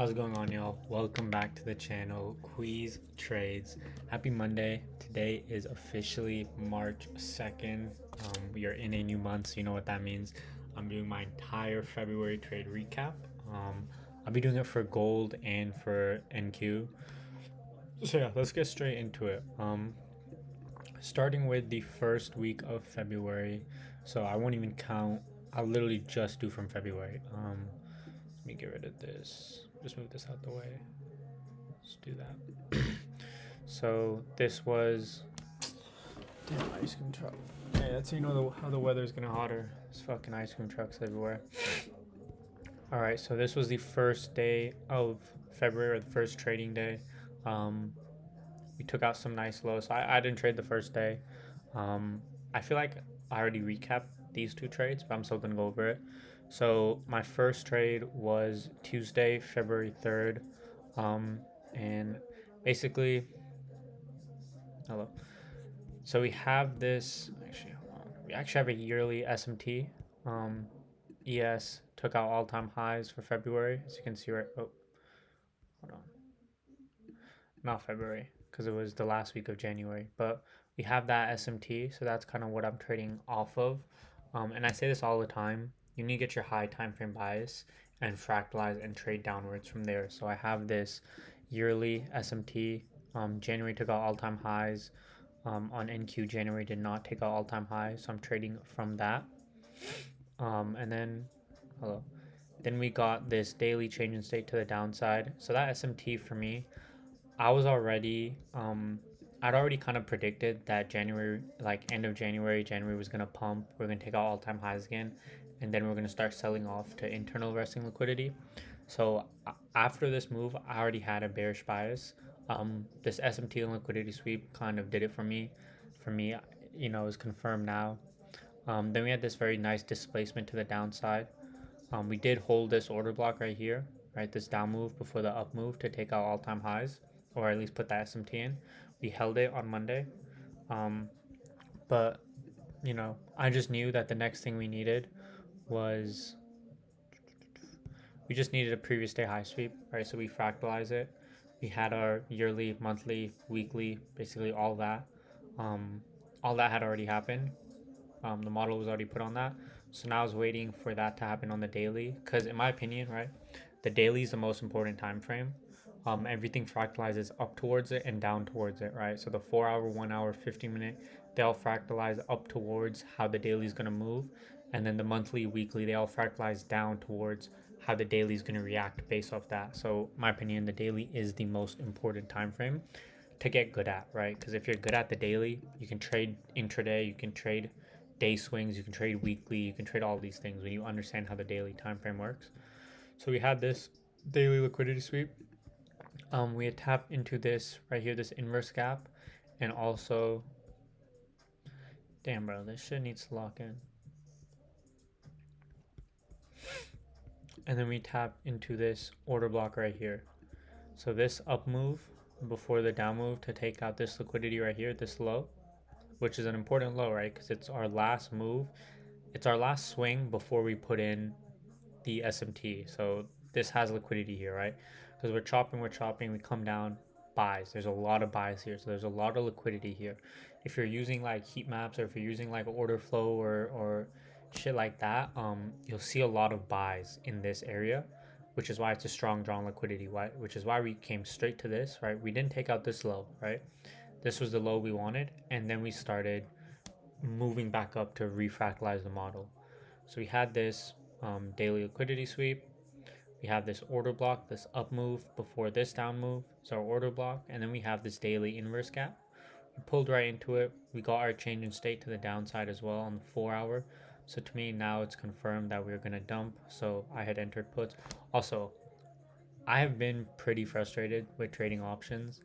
How's it going on, y'all? Welcome back to the channel, Quiz Trades. Happy Monday. Today is officially March 2nd. We are in a new month, so you know what that means. I'm doing my entire February trade recap. I'll be doing it for gold and for NQ. So yeah, let's get straight into it. Starting with the first week of February. So I won't even count. I'll literally just do from February. Let me get rid of this. Just move this out the way. Let's do that. So this was damn ice cream truck. Yeah, that's how you know how the weather's gonna hotter. There's fucking ice cream trucks everywhere. All right, so this was the first day of February, or the first trading day. We took out some nice lows. So I didn't trade the first day. I feel like I already recapped these two trades, but I'm still gonna go over it. So my first trade was Tuesday, February 3rd. And basically, hello. So we have this, actually, hold on. We actually have a yearly SMT. ES took out all-time highs for February, as you can see right, oh, hold on. Not February, because it was the last week of January, but we have that SMT, so that's kind of what I'm trading off of. And I say this all the time, you need to get your high time frame bias and fractalize and trade downwards from there. So I have this yearly SMT. January took out all-time highs. On NQ, January did not take out all-time highs, so I'm trading from that. And then, hello. Then we got this daily change in state to the downside. So that SMT for me, I was already I'd already kind of predicted that January, like end of January, January was gonna pump. We're gonna take out all-time highs again, and then we're gonna start selling off to internal resting liquidity. So after this move, I already had a bearish bias. This SMT and liquidity sweep kind of did it for me. For me, is confirmed now. Then we had this very nice displacement to the downside. We did hold this order block right here, right? This down move before the up move to take out all-time highs, or at least put the SMT in. We held it on Monday. But, I just knew that the next thing we needed was, we just needed a previous day high sweep, right? So we fractalize it. We had our yearly, monthly, weekly, basically all that. All that had already happened. The model was already put on that. So now I was waiting for that to happen on the daily, because in my opinion, right, the daily is the most important time frame. Everything fractalizes up towards it and down towards it, right? So the 4 hour, 1 hour, 15 minute, they all fractalize up towards how the daily is going to move. And then the monthly, weekly, they all fractalize down towards how the daily is going to react based off that. So my opinion, the daily is the most important time frame to get good at, right? Because if you're good at the daily, you can trade intraday, you can trade day swings, you can trade weekly, you can trade all these things when you understand how the daily time frame works. So we had this daily liquidity sweep. We had tapped into this right here, this inverse gap, and also, damn bro, this shit needs to lock in. And then we tap into this order block right here. So this up move before the down move to take out this liquidity right here, this low, which is an important low, right? Because it's our last move. It's our last swing before we put in the SMT. So this has liquidity here, right? Because we're chopping, we come down, buys. There's a lot of buys here. So there's a lot of liquidity here. If you're using like heat maps, or if you're using like order flow or shit like that, you'll see a lot of buys in this area, which is why it's a strong drawn liquidity, which is why we came straight to this, right? We didn't take out this low, right? This was the low we wanted, and then we started moving back up to refractalize the model. So we had this daily liquidity sweep. We have this order block, this up move before this down move. So our order block, and then we have this daily inverse gap. We pulled right into it. We got our change in state to the downside as well on the 4 hour. So to me, now it's confirmed that we're going to dump. So I had entered puts. Also, I have been pretty frustrated with trading options.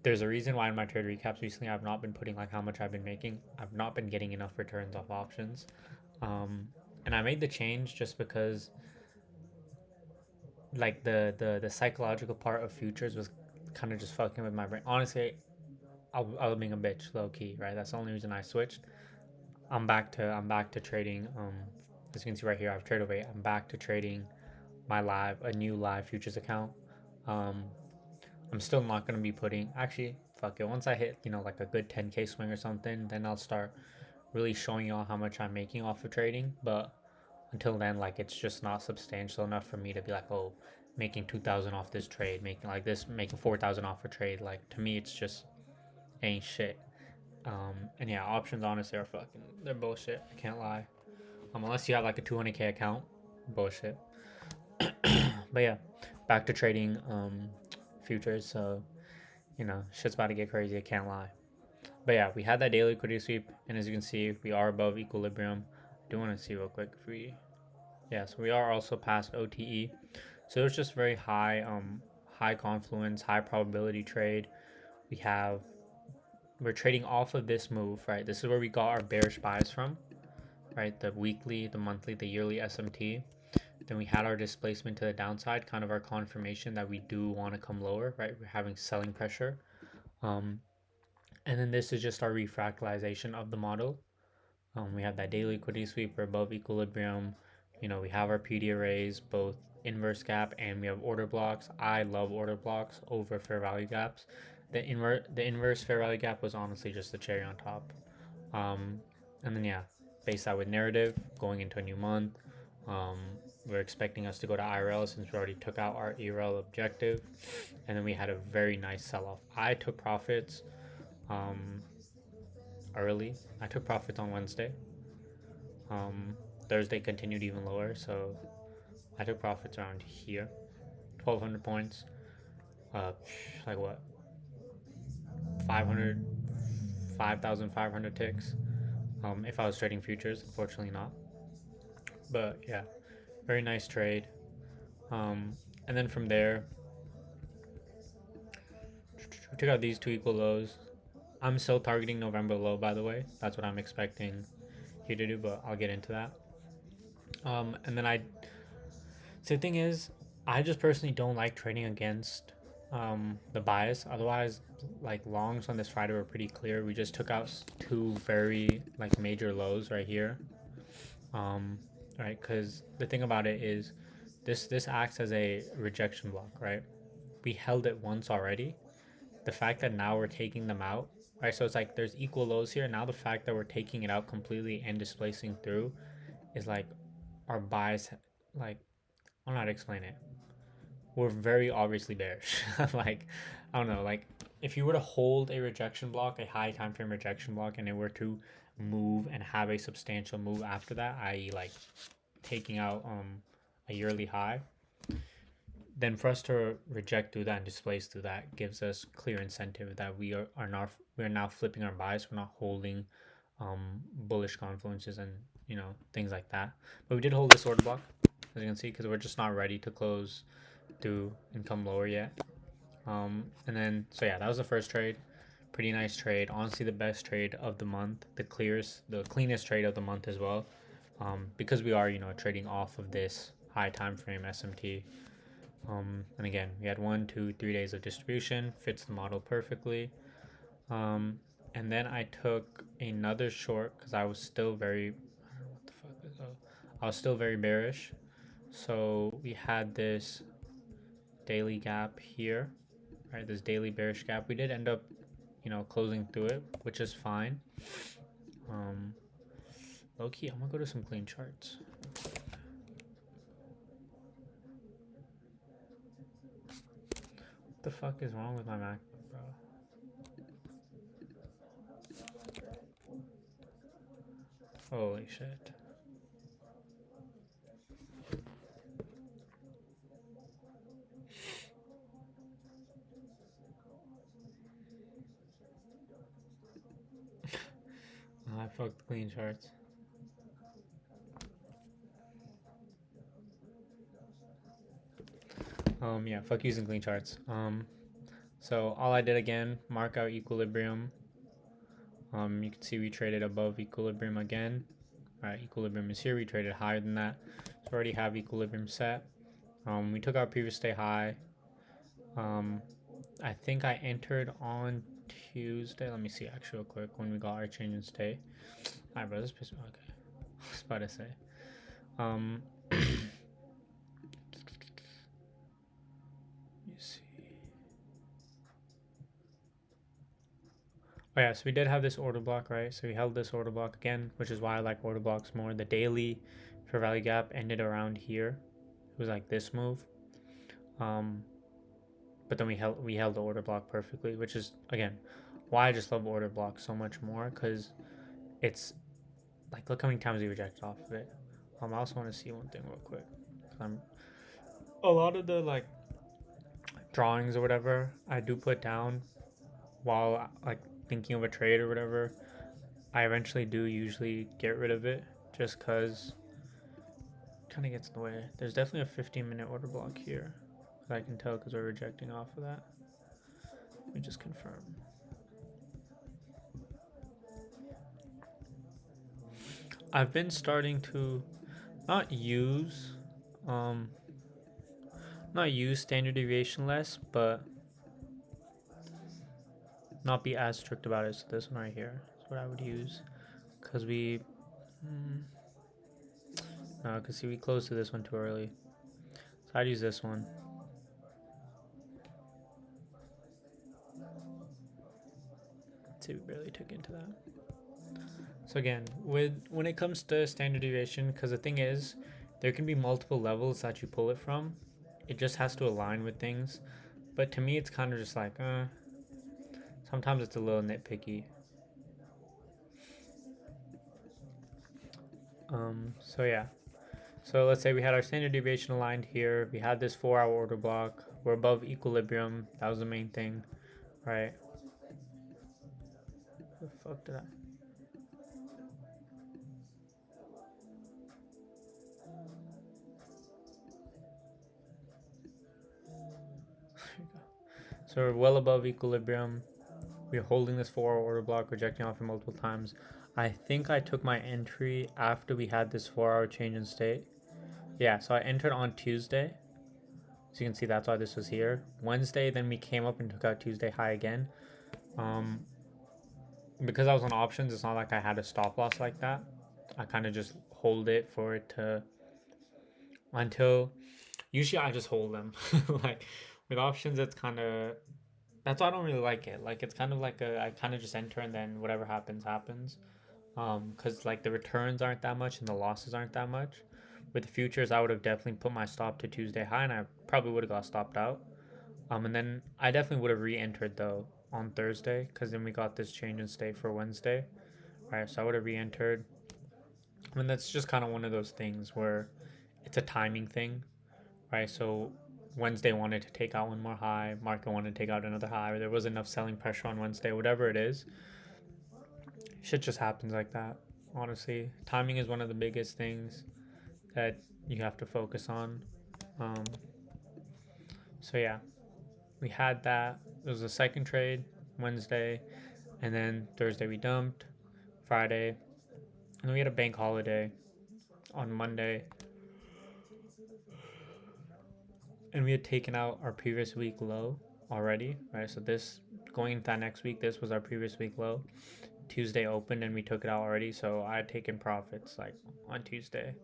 There's a reason why in my trade recaps recently I've not been putting like how much I've been making. I've not been getting enough returns off options. And I made the change just because like the psychological part of futures was kind of just fucking with my brain. Honestly, I was being a bitch, low key, right? That's the only reason I switched. I'm back to trading. As you can see right here, I've traded away. I'm back to trading a new live futures account. Um, I'm still not gonna be putting. Actually, fuck it. Once I hit like a good 10K swing or something, then I'll start really showing y'all how much I'm making off of trading. But until then, like it's just not substantial enough for me to be like, oh, making 2,000 off this trade, making like this, making 4,000 off a trade. Like to me, it's just ain't shit. And yeah, options honestly are fucking they're bullshit. I can't lie. Unless you have like a 200K account, bullshit. But yeah, back to trading futures. So shit's about to get crazy. I can't lie. But yeah, we had that daily liquidity sweep, and as you can see, we are above equilibrium. I do want to see real quick if we, yeah, so we are also past OTE. So it's just very high confluence, high probability trade. We have we're trading off of this move, right? This is where we got our bearish buys from, right? The weekly, the monthly, the yearly SMT. Then we had our displacement to the downside, kind of our confirmation that we do want to come lower, right? We're having selling pressure. Um, and then this is just our refractalization of the model. We have that daily liquidity sweep. We're above equilibrium. We have our PD arrays, both inverse gap and we have order blocks. I love order blocks over fair value gaps. The inverse fair value gap was honestly just the cherry on top. Um, and then yeah, base that with narrative going into a new month. Um, we're expecting us to go to IRL since we already took out our ERL objective, and then we had a very nice sell-off. I took profits early. I took profits on Wednesday. Um, Thursday continued even lower, so I took profits around here, 1,200 points. Like what? 500, 5,500 ticks. If I was trading futures, unfortunately not. But yeah, very nice trade. And then from there, we took out these two equal lows. I'm still targeting November low, by the way. That's what I'm expecting here to do, but I'll get into that. And then so the thing is, I just personally don't like trading against the bias. Otherwise, like longs on this Friday were pretty clear. We just took out two very like major lows right here. Right, because the thing about it is, this acts as a rejection block, right? We held it once already. The fact that now we're taking them out, right? So it's like there's equal lows here. Now the fact that we're taking it out completely and displacing through is like our bias. Like I don't know how to explain it. We're very obviously bearish. Like I don't know. Like if you were to hold a rejection block, a high time frame rejection block, and it were to move and have a substantial move after that, i.e., like taking out a yearly high, then for us to reject through that and displace through that gives us clear incentive that we're now flipping our bias. We're not holding bullish confluences and things like that. But we did hold this order block, as you can see, because we're just not ready to close through and come lower yet. And then so yeah, that was the first trade. Pretty nice trade. Honestly, the best trade of the month, the cleanest trade of the month as well. Because we are trading off of this high time frame SMT. And again, we had 1, 2, 3 days of distribution, fits the model perfectly. And then I took another short because I was still very, what the fuck is that? I was still very bearish. So we had this daily gap here, right? This daily bearish gap. We did end up, closing through it, which is fine. Low key, I'm gonna go to some clean charts. What the fuck is wrong with my MacBook, bro? Holy shit. I fucked clean charts. Yeah, fuck using clean charts. So all I did again, mark out equilibrium. You can see we traded above equilibrium again. All right, equilibrium is here. We traded higher than that. So we already have equilibrium set. We took our previous day high. I think I entered on Tuesday. Let me see actually real quick when we got our change in state. Alright, bro, this pissed me. Okay, I was about to say. Oh yeah, so we did have this order block, right? So we held this order block again, which is why I like order blocks more. The daily for value gap ended around here. It was like this move. Um, but then we held the order block perfectly, which is again why I just love order blocks so much more, because it's like look how many times we rejected off of it. I also want to see one thing real quick. I'm a lot of the like drawings or whatever I do put down while like thinking of a trade or whatever. I eventually do usually get rid of it just because it kind of gets in the way. There's definitely a 15-minute order block here that I can tell because we're rejecting off of that. Let me just confirm. I've been starting to not use um not use standard deviation less, but not be as strict about it. So this one right here is what I would use, because no, because see we closed to this one too early. So I'd use this one. Let's see, we barely took into that. So again, with when it comes to standard deviation, because the thing is, there can be multiple levels that you pull it from. It just has to align with things. But to me, it's kind of just like, sometimes it's a little nitpicky. So yeah. So let's say we had our standard deviation aligned here. We had this 4-hour order block. We're above equilibrium. That was the main thing, right? The fuck did I? So we're well above equilibrium. We're holding this 4-hour order block, rejecting off it multiple times. I think I took my entry after we had this 4-hour change in state. Yeah, so I entered on Tuesday. So you can see that's why this was here. Wednesday, then we came up and took out Tuesday high again. Um, because I was on options, it's not like I had a stop loss like that. I kind of just hold it for it to until usually I just hold them. Like with options, it's kind of that's why I don't really like it. Like it's kind of like I kind of just enter and then whatever happens happens. Because like the returns aren't that much and the losses aren't that much. With the futures, I would have definitely put my stop to Tuesday high, and I probably would have got stopped out. And then I definitely would have re-entered though on Thursday, because then we got this change in state for Wednesday. All right, so I would have re-entered. I mean, that's just kind of one of those things where it's a timing thing, right? So Wednesday wanted to take out one more high, market wanted to take out another high, or there was enough selling pressure on Wednesday, whatever it is. Shit just happens like that. Honestly, timing is one of the biggest things that you have to focus on. Um, so yeah, we had that. It was the second trade Wednesday, and then Thursday we dumped. Friday, and then we had a bank holiday on Monday, and we had taken out our previous week low already, right? So this going into that next week, this was our previous week low. Tuesday opened and we took it out already, so I had taken profits like on Tuesday,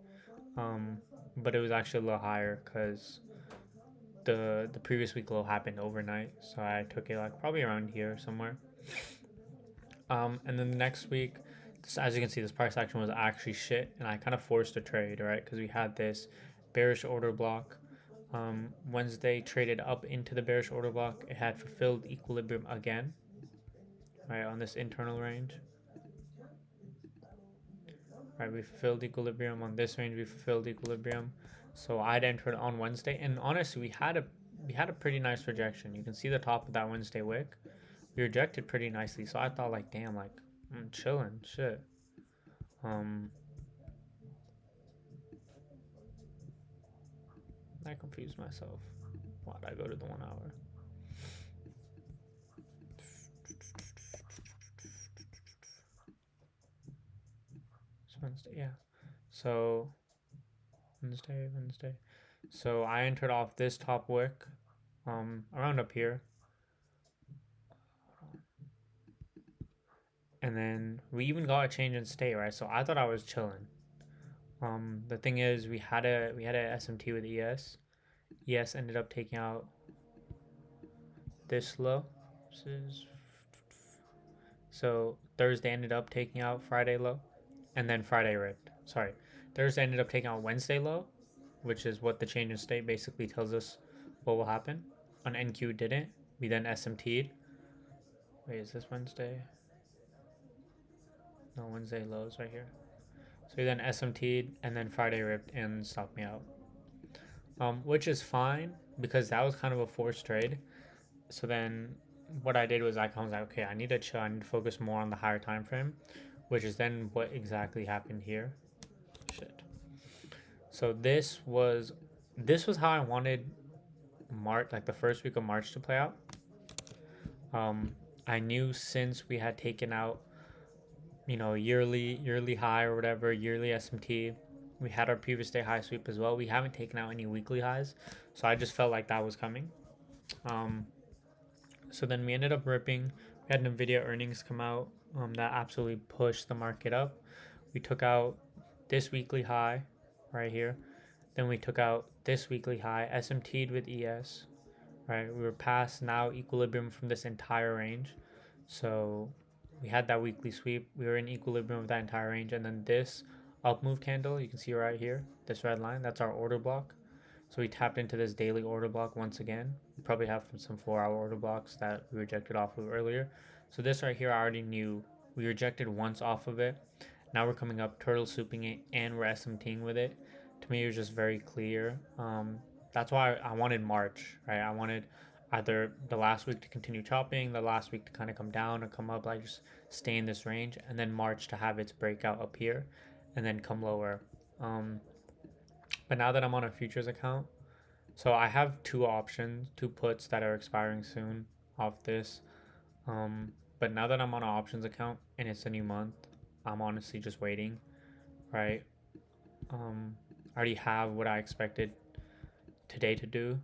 um, but it was actually a little higher because the previous week low happened overnight, so I took it like probably around here somewhere. And then the next week, as you can see, this price action was actually shit, and I kind of forced a trade, right? Because we had this bearish order block. Wednesday traded up into the bearish order block. It had fulfilled equilibrium again, right, on this internal range. Right, we fulfilled equilibrium on this range. We fulfilled equilibrium. So I'd entered on Wednesday, and honestly, we had a pretty nice rejection. You can see the top of that Wednesday wick. We rejected pretty nicely. So I thought, like, damn, like, I'm chilling, shit. I confused myself. Why'd I go to the 1 hour? It's Wednesday, yeah. So Wednesday. So I entered off this top wick, around up here, and then we even got a change in state, right? So I thought I was chilling. The thing is, we had a SMT with ES. ES ended up taking out this low. This is So Thursday ended up taking out Friday low, and then Friday ripped. Sorry, Thursday ended up taking out Wednesday low, which is what the change in state basically tells us what will happen. On NQ didn't. We then SMT'd. Wait, is this Wednesday? No, Wednesday lows right here. So we then SMT'd and then Friday ripped and stopped me out. Which is fine because that was kind of a forced trade. So then what I did was I was like, okay, I need to chill. I need to focus more on the higher time frame, which is then what exactly happened here. Shit. So this was how I wanted March, like the first week of March, to play out. I knew since we had taken out, yearly high or whatever, yearly SMT, we had our previous day high sweep as well. We haven't taken out any weekly highs, so I just felt like that was coming. So then we ended up ripping. We had NVIDIA earnings come out that absolutely pushed the market up. We took out this weekly high right here. Then we took out this weekly high, SMT'd with ES, right? We were past now equilibrium from this entire range. So we had that weekly sweep. We were in equilibrium with that entire range. And then this up move candle, you can see right here, this red line, that's our order block. So we tapped into this daily order block once again. We probably have some 4-hour order blocks that we rejected off of earlier. So this right here, I already knew. We rejected once off of it. Now we're coming up, turtle souping it, and we're SMTing with it. To me, it was just very clear. That's why I wanted March, right? I wanted either the last week to continue chopping, the last week to kind of come down or come up, like just stay in this range, and then March to have its breakout up here, and then come lower. But now that I'm on a futures account, so I have two puts that are expiring soon off this. But now that I'm on an options account and it's a new month, I'm honestly just waiting, right? I already have what I expected today to do.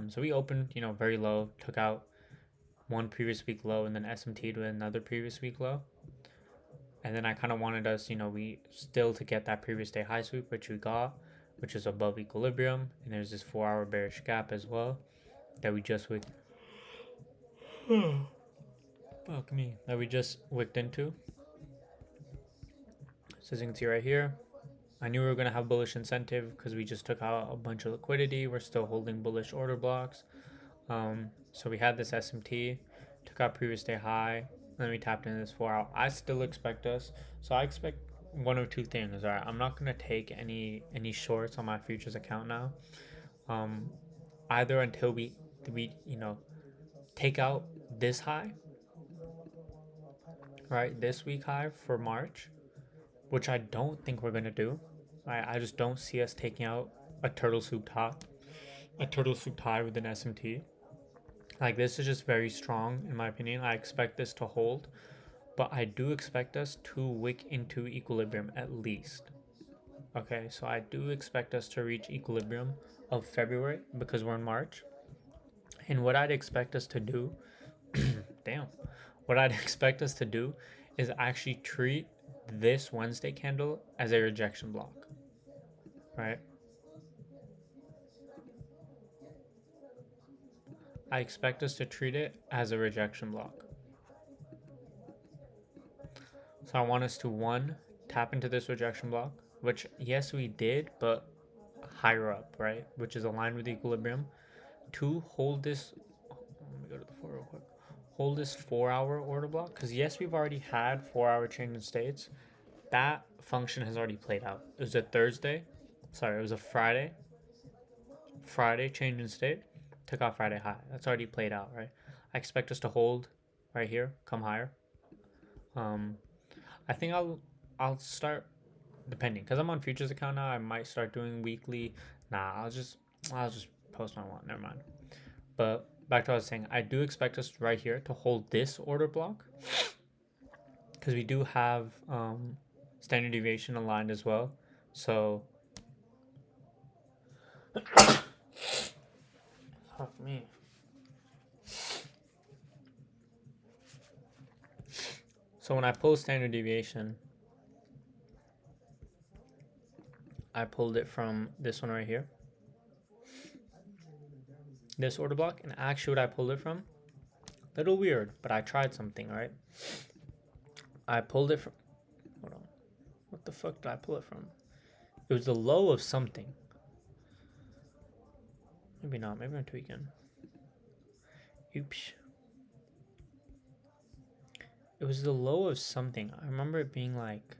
So we opened, very low, took out one previous week low, and then SMT'd with another previous week low. And then I kind of wanted us, we still to get that previous day high sweep, which we got, which is above equilibrium. And there's this 4-hour bearish gap as well that we just wicked. Fuck me. That we just wicked into. So as you can see right here, I knew we were going to have bullish incentive because we just took out a bunch of liquidity. We're still holding bullish order blocks. So we had this SMT, took out previous day high, and then we tapped into this 4-hour. I still expect us. So I expect one of two things. All right, I'm not going to take any shorts on my futures account now. Either until we take out this high, right, this week high for March, which I don't think we're going to do. I just don't see us taking out a turtle soup top, a turtle soup tie with an SMT. Like, this is just very strong in my opinion. I expect this to hold, but I do expect us to wick into equilibrium at least. Okay, so I do expect us to reach equilibrium of February because we're in March. And what I'd expect us to do, what I'd expect us to do is actually treat this Wednesday candle as a rejection block, right? I expect us to treat it as a rejection block. So I want us to, one, tap into this rejection block, which, yes, we did, but higher up, right? Which is aligned with equilibrium. Two, hold this, let me go to the 4 real quick. Hold this 4-hour order block, because yes, we've already had 4-hour change in states. That function has already played out. It was a Friday change in state, took out Friday high. That's already played out, right? I expect us to hold right here, come higher. I think I'll start, depending, because I'm on futures account now, I might start doing weekly. I'll just post my one, never mind. But back to what I was saying, I do expect us right here to hold this order block, because we do have standard deviation aligned as well. So fuck me. So when I pull standard deviation, I pulled it from this one right here, this order block. And actually what I pulled it from, little weird, but I tried something, right? I pulled it from. Hold on. What the fuck did I pull it from? It was the low of something. Maybe not. Maybe I'm tweaking. Oops. It was the low of something. I remember it being like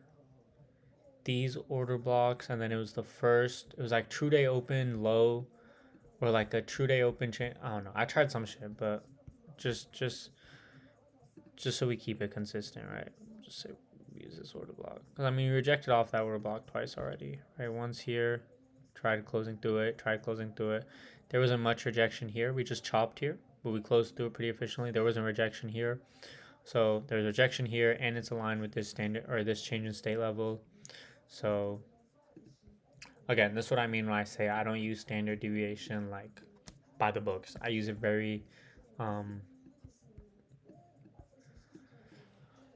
these order blocks, and then it was the first. It was like true day open low, or like a true day open chain. I don't know. I tried some shit, but just just just so we keep it consistent, right? Just say we use this order block because I mean we rejected off that order block twice already, right? Once here, tried closing through it, tried closing through it. There wasn't much rejection here. We just chopped here, but we closed through it pretty efficiently. There wasn't rejection here, so there's rejection here, and it's aligned with this standard or this change in state level. So again, this is what I mean when I say I don't use standard deviation like by the books. I use it very um,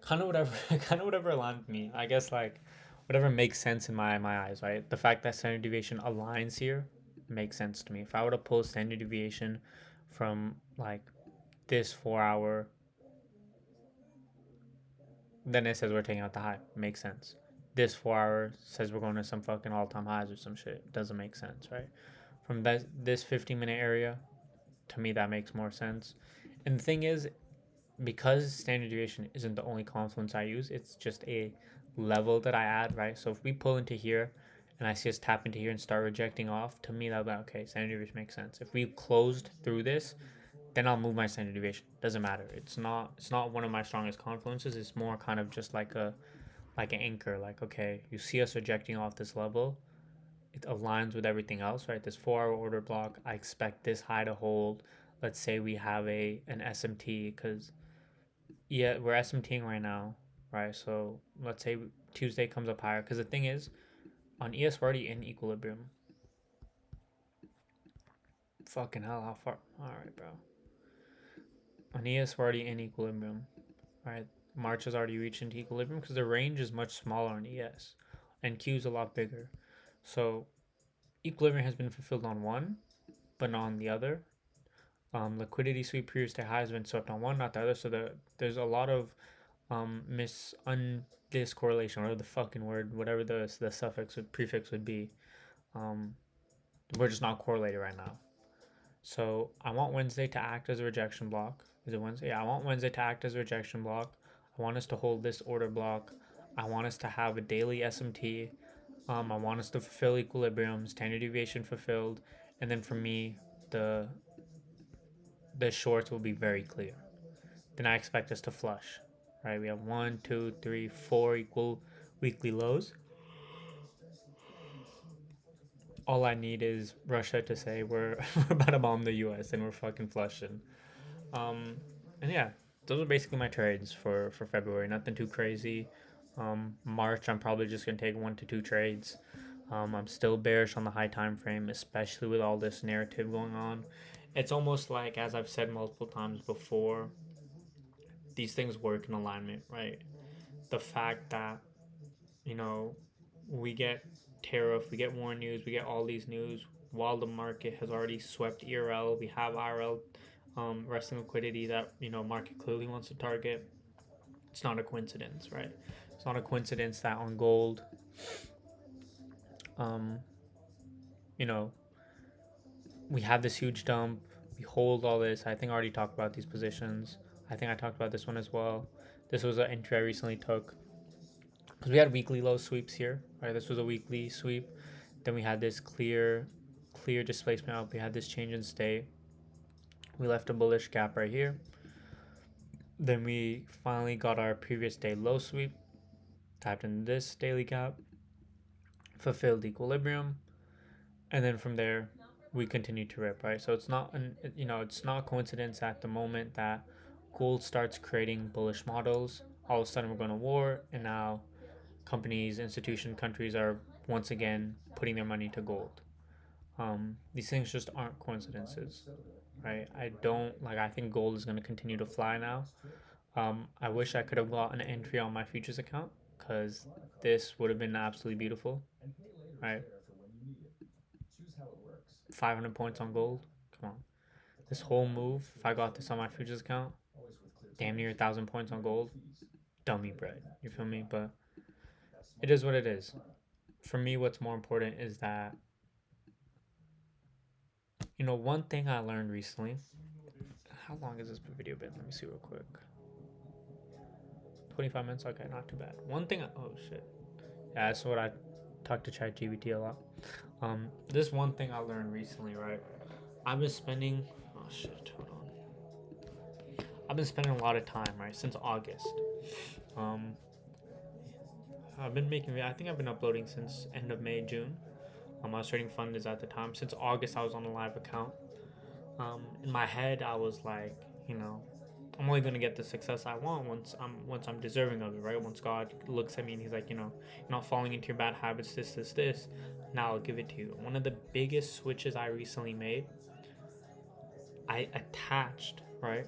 kind of whatever kind of whatever aligned with me. I guess like whatever makes sense in my eyes, right? The fact that standard deviation aligns here makes sense to me. If I were to pull standard deviation from like this 4 hour, then it says we're taking out the high. Makes sense. This 4 hour says we're going to some fucking all time highs or some shit. Doesn't make sense, right? From this 15-minute area, to me that makes more sense. And the thing is, because standard deviation isn't the only confluence I use, it's just a level that I add, right? So if we pull into here and I see us tap into here and start rejecting off, to me that'll be okay, standard deviation makes sense. If we closed through this, then I'll move my standard deviation. Doesn't matter. It's not one of my strongest confluences. It's more kind of just like an anchor. Like, okay, you see us rejecting off this level, it aligns with everything else, right? This 4 hour order block, I expect this high to hold. Let's say we have an SMT because yeah, we're SMTing right now, right? So let's say Tuesday comes up higher because the thing is, on ES we're already in equilibrium. Fucking hell, how far? All right, bro. On ES we're already in equilibrium, right? March has already reached into equilibrium because the range is much smaller on ES, and Q is a lot bigger. So equilibrium has been fulfilled on one, but not on the other. Liquidity sweep previous to high has been swept on one, not the other. So there's a lot of this correlation, whatever the fucking word, whatever the suffix or prefix would be. Um, we're just not correlated right now. So I want Wednesday to act as a rejection block. Is it Wednesday? Yeah, I want Wednesday to act as a rejection block. I want us to hold this order block. I want us to have a daily SMT. I want us to fulfill equilibrium, standard deviation fulfilled, and then for me, the the shorts will be very clear. Then I expect us to flush. Right? We have 1, 2, 3, 4 equal weekly lows. All I need is Russia to say we're, we're about to bomb the U.S. and we're fucking flushing. Um, and yeah, those are basically my trades for February. Nothing too crazy. March, I'm probably just gonna take 1 to 2 trades. I'm still bearish on the high time frame, especially with all this narrative going on. It's almost like, as I've said multiple times before, these things work in alignment, right? The fact that you know we get tariff, we get war news, we get all these news while the market has already swept ERL. We have IRL resting liquidity that market clearly wants to target. It's not a coincidence, right? It's not a coincidence that on gold, um, you know, we have this huge dump. We hold all this. I think I already talked about these positions. I think I talked about this one as well. This was an entry I recently took because we had weekly low sweeps here. Right, this was a weekly sweep. Then we had this clear displacement up. We had this change in state. We left a bullish gap right here. Then we finally got our previous day low sweep. Tapped in this daily gap. Fulfilled equilibrium. And then from there, we continue to rip, right? So it's not it's not coincidence at the moment that gold starts creating bullish models. All of a sudden, we're going to war, and now companies, institutions, countries are once again putting their money to gold. These things just aren't coincidences, right? I don't like. I think gold is going to continue to fly now. I wish I could have got an entry on my futures account because this would have been absolutely beautiful, right? 500 points on gold. Come on. This whole move, if I got this on my futures account, damn near 1,000 points on gold. dummy bread. You feel me? But it is what it is. For me, what's more important is that, one thing I learned recently. How long has this video been? Let me see real quick. 25 minutes? Okay, not too bad. One thing. Oh, shit. Yeah, that's what I talk to ChatGPT a lot. This one thing I learned recently, right? I've been spending. Oh, shit. Hold on. I've been spending a lot of time, right? Since August. Um, I've been making. I think I've been uploading since end of May, June. I was trading funds at the time. Since August, I was on a live account. In my head, I was like, I'm only gonna get the success I want once I'm deserving of it, right? Once God looks at me and He's like, you're not falling into your bad habits, this. Now I'll give it to you. One of the biggest switches I recently made, I attached, right?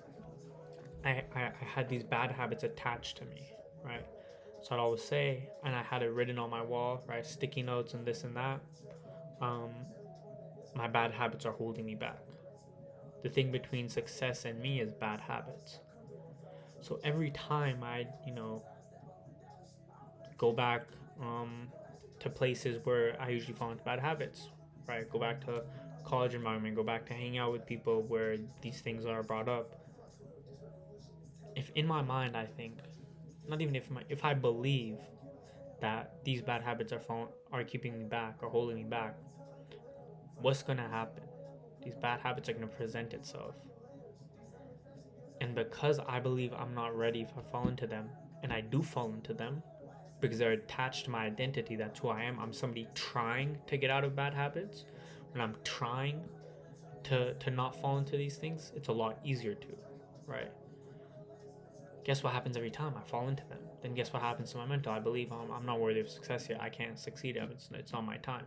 I had these bad habits attached to me, right? So I'd always say, and I had it written on my wall, right? Sticky notes and this and that. Um, my bad habits are holding me back. The thing between success and me is bad habits. So every time I, go back to places where I usually fall into bad habits, right? Go back to college environment, go back to hang out with people where these things are brought up. If in my mind, I think, not even if I believe that these bad habits are keeping me back or holding me back, what's gonna happen? These bad habits are gonna present itself. And because I believe I'm not ready if I fall into them, and I do fall into them, because they're attached to my identity, that's who I am. I'm somebody trying to get out of bad habits. When I'm trying to not fall into these things, it's a lot easier to, right? Guess what happens every time I fall into them? Then guess what happens to my mental? I believe I'm not worthy of success yet. I can't succeed. It's not my time.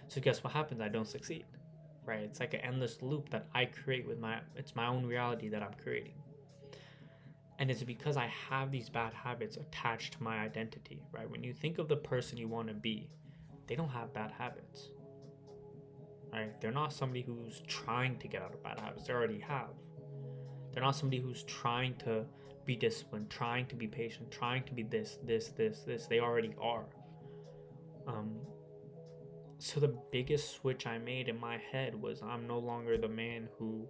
So guess what happens? I don't succeed, right? It's like an endless loop that I create it's my own reality that I'm creating. And it's because I have these bad habits attached to my identity, right? When you think of the person you want to be, they don't have bad habits, right? They're not somebody who's trying to get out of bad habits. They already have. They're not somebody who's trying to be disciplined, trying to be patient, trying to be this. They already are. So the biggest switch I made in my head was I'm no longer the man who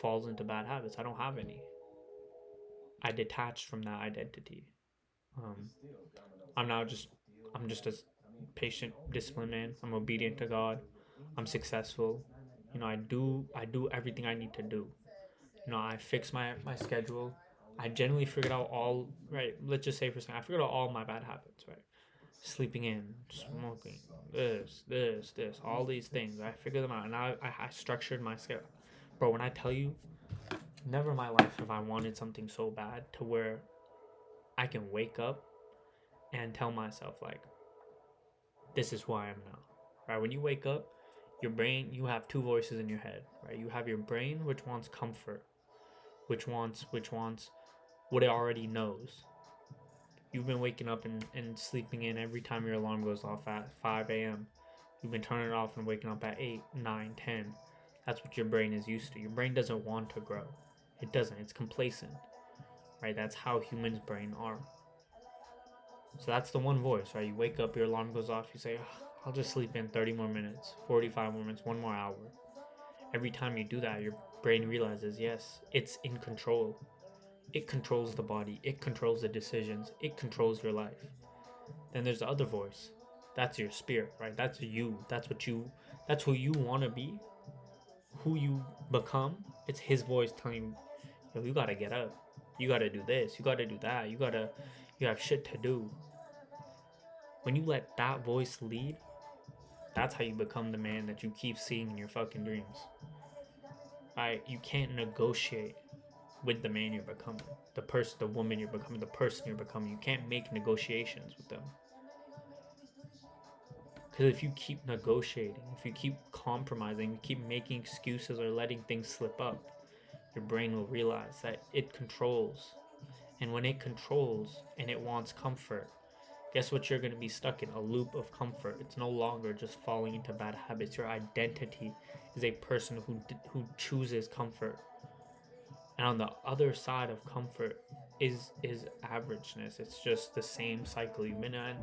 falls into bad habits. I don't have any. I detached from that identity. Um, I'm just a patient, disciplined man. I'm obedient to God. I'm successful. I do everything I need to do. I fix my schedule. I generally figured out all right. Let's just say for a second, I figured out all my bad habits. Right, sleeping in, smoking, this, all these things. I figured them out, and I structured my schedule. Bro, when I tell you, never in my life have I wanted something so bad to where I can wake up and tell myself like, this is who I am now. Right? When you wake up, you have two voices in your head. Right? You have your brain, which wants comfort, which wants what it already knows. You've been waking up and sleeping in every time your alarm goes off at 5 a.m. You've been turning it off and waking up at 8, 9, 10. That's what your brain is used to. Your brain doesn't want to grow. It doesn't. It's complacent. Right? That's how humans' brain are. So that's the one voice, right? You wake up, your alarm goes off, you say, oh, I'll just sleep in 30 more minutes, 45 more minutes, 1 more hour. Every time you do that, your brain realizes, yes, it's in control. It controls the body, it controls the decisions, it controls your life. Then there's the other voice. That's your spirit, right? That's you. That's who you want to be, who you become. It's his voice telling you, yo, you gotta get up. You gotta do this. You gotta do that. You have shit to do. When you let that voice lead, that's how you become the man that you keep seeing in your fucking dreams. Right? You can't negotiate with the man you're becoming, the woman you're becoming, the person you're becoming. You can't make negotiations with them. Because if you keep negotiating, if you keep compromising, you keep making excuses or letting things slip up, your brain will realize that it controls. And when it controls and it wants comfort, guess what you're going to be stuck in? A loop of comfort. It's no longer just falling into bad habits. Your identity is a person who chooses comfort. And on the other side of comfort is averageness. It's just the same cycle you've been in.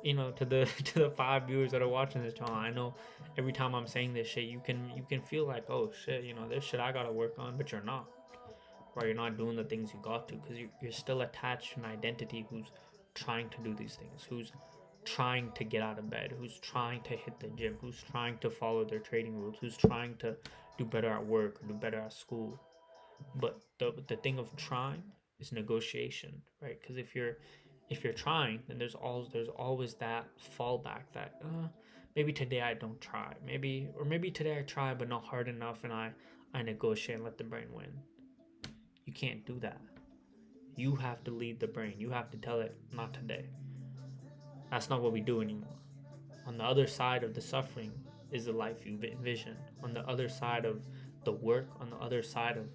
You know, to the to the 5 viewers that are watching this channel, I know every time I'm saying this shit, you can feel like, oh shit, you know, there's shit I gotta work on, but you're not. Right? You're not doing the things you got to because you're still attached to an identity who's trying to do these things, who's trying to get out of bed, who's trying to hit the gym, who's trying to follow their trading rules, who's trying to do better at work or do better at school. But the thing of trying is negotiation, right? Because if you're trying, then there's always that fallback that maybe today I don't try, maybe today I try but not hard enough, and I negotiate and let the brain win. You can't do that. You have to lead the brain. You have to tell it, not today. That's not what we do anymore. On the other side of the suffering is the life you envision. On the other side of the work, on the other side of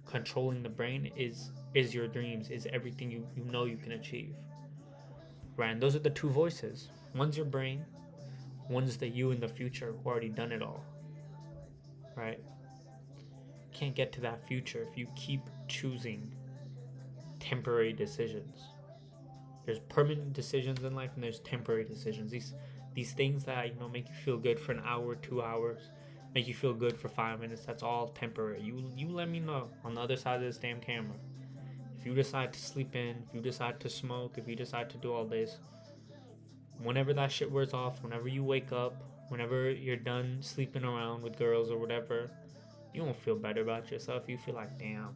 controlling the brain is your dreams, is everything you know you can achieve. Right? And those are the two voices. One's your brain, one's the you in the future who already done it all. Right? Can't get to that future if you keep choosing temporary decisions. There's permanent decisions in life and there's temporary decisions. These things that, you know, make you feel good for an hour, 2 hours, make you feel good for 5 minutes. That's all temporary. You let me know on the other side of this damn camera. If you decide to sleep in, if you decide to smoke, if you decide to do all this, whenever that shit wears off, whenever you wake up, whenever you're done sleeping around with girls or whatever, you won't feel better about yourself. You feel like, damn,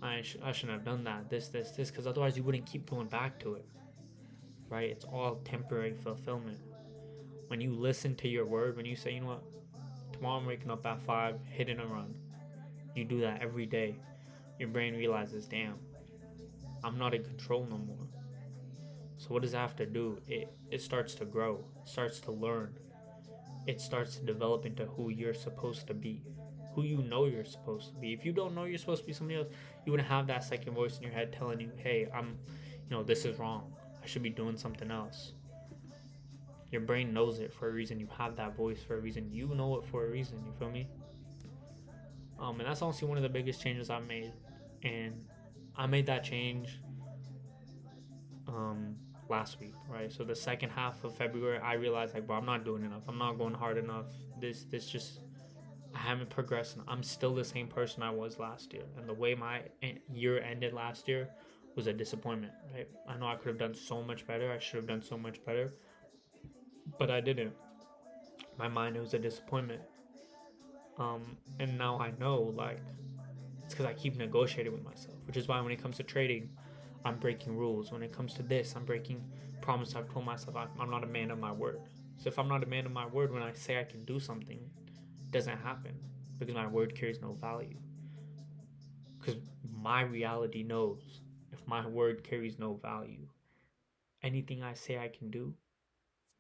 I shouldn't have done that. This, because otherwise you wouldn't keep going back to it. Right? It's all temporary fulfillment. When you listen to your word, when you say, you know what, tomorrow I'm waking up at 5, hitting a run, you do that every day, your brain realizes, damn, I'm not in control no more. So what does it have to do? It starts to grow, it starts to learn, it starts to develop into who you're supposed to be, who you know you're supposed to be. If you don't know you're supposed to be somebody else, you wouldn't have that second voice in your head telling you, hey, this is wrong. I should be doing something else. Your brain knows it for a reason. You have that voice for a reason. You know it for a reason. You feel me? And that's honestly one of the biggest changes I've made. And I made that change last week, right? So the second half of February, I realized, like, bro, I'm not doing enough. I'm not going hard enough. This just, I haven't progressed. I'm still the same person I was last year. And the way my year ended last year was a disappointment, right? I know I could have done so much better. I should have done so much better, but I didn't. My mind, it was a disappointment. And now I know, like, it's because I keep negotiating with myself, which is why when it comes to trading, I'm breaking rules. When it comes to this, I'm breaking promise I've told myself. I'm not a man of my word. So if I'm not a man of my word, when I say I can do something, it doesn't happen because my word carries no value. Because my reality knows if my word carries no value, anything I say I can do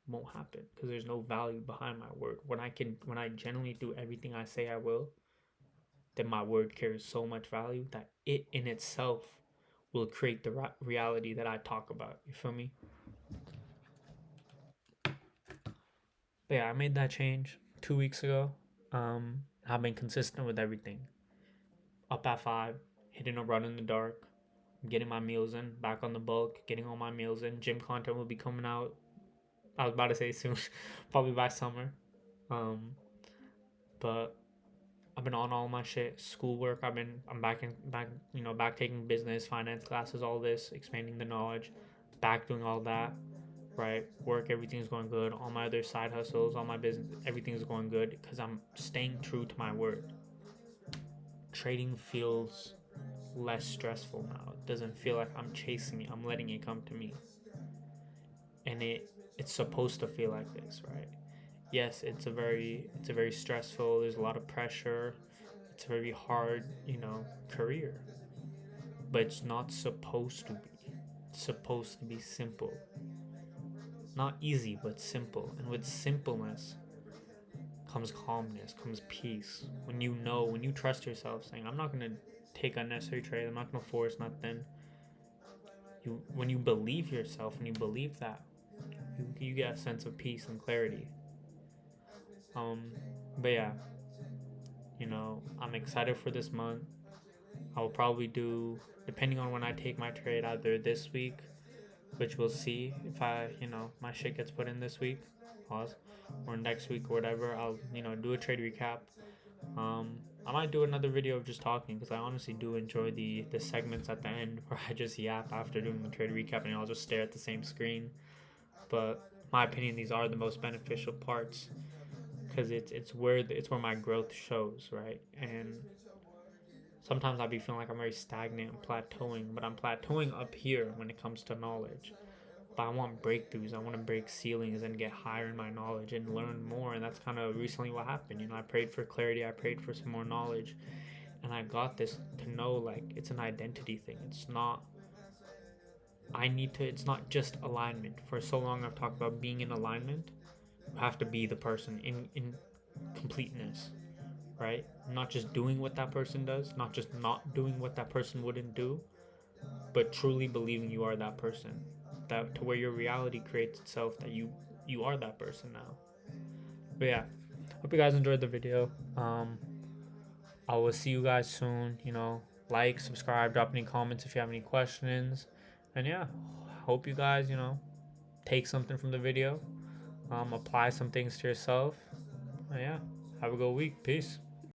won't happen because there's no value behind my word. When I genuinely do everything I say I will, then my word carries so much value that it in itself will create the reality that I talk about. You feel me? But yeah, I made that change 2 weeks ago. I've been consistent with everything. Up at 5, hitting a run in the dark, getting my meals in, back on the bulk, getting all my meals in. Gym content will be coming out. I was about to say soon, probably by summer. But I've been on all my shit. Schoolwork. I'm back taking business, finance classes, all this, expanding the knowledge, back doing all that. Right, work, everything's going good. All my other side hustles, all my business, everything's going good because I'm staying true to my word. Trading feels less stressful now. It doesn't feel like I'm chasing it. I'm letting it come to me. And it's supposed to feel like this, right? Yes, it's a very stressful. There's a lot of pressure. It's a very hard, career. But it's not supposed to be. It's supposed to be simple. Not easy, but simple. And with simpleness comes calmness, comes peace. When you trust yourself, saying, I'm not going to take unnecessary trades, I'm not going to force nothing. When you believe yourself, when you believe that, you get a sense of peace and clarity. But yeah, I'm excited for this month. I'll probably do, depending on when I take my trade, either this week, which we'll see if my shit gets put in this week, pause, or next week or whatever. I'll, do a trade recap. I might do another video of just talking because I honestly do enjoy the segments at the end where I just yap after doing the trade recap and I'll just stare at the same screen. But my opinion, these are the most beneficial parts because it's where my growth shows, right? And sometimes I be feeling like I'm very stagnant and plateauing, but I'm plateauing up here when it comes to knowledge. But I want breakthroughs. I want to break ceilings and get higher in my knowledge and learn more. And that's kind of recently what happened. I prayed for clarity. I prayed for some more knowledge, and I got this to know like it's an identity thing. It's not. I need to. It's not just alignment. For so long, I've talked about being in alignment. You have to be the person in completeness, right? Not just doing what that person does, not just not doing what that person wouldn't do, but truly believing you are that person. That to where your reality creates itself that you are that person now. But yeah, hope you guys enjoyed the video. I will see you guys soon. Like, subscribe, drop any comments if you have any questions, and yeah, hope you guys take something from the video, apply some things to yourself. And yeah, have a good week. Peace.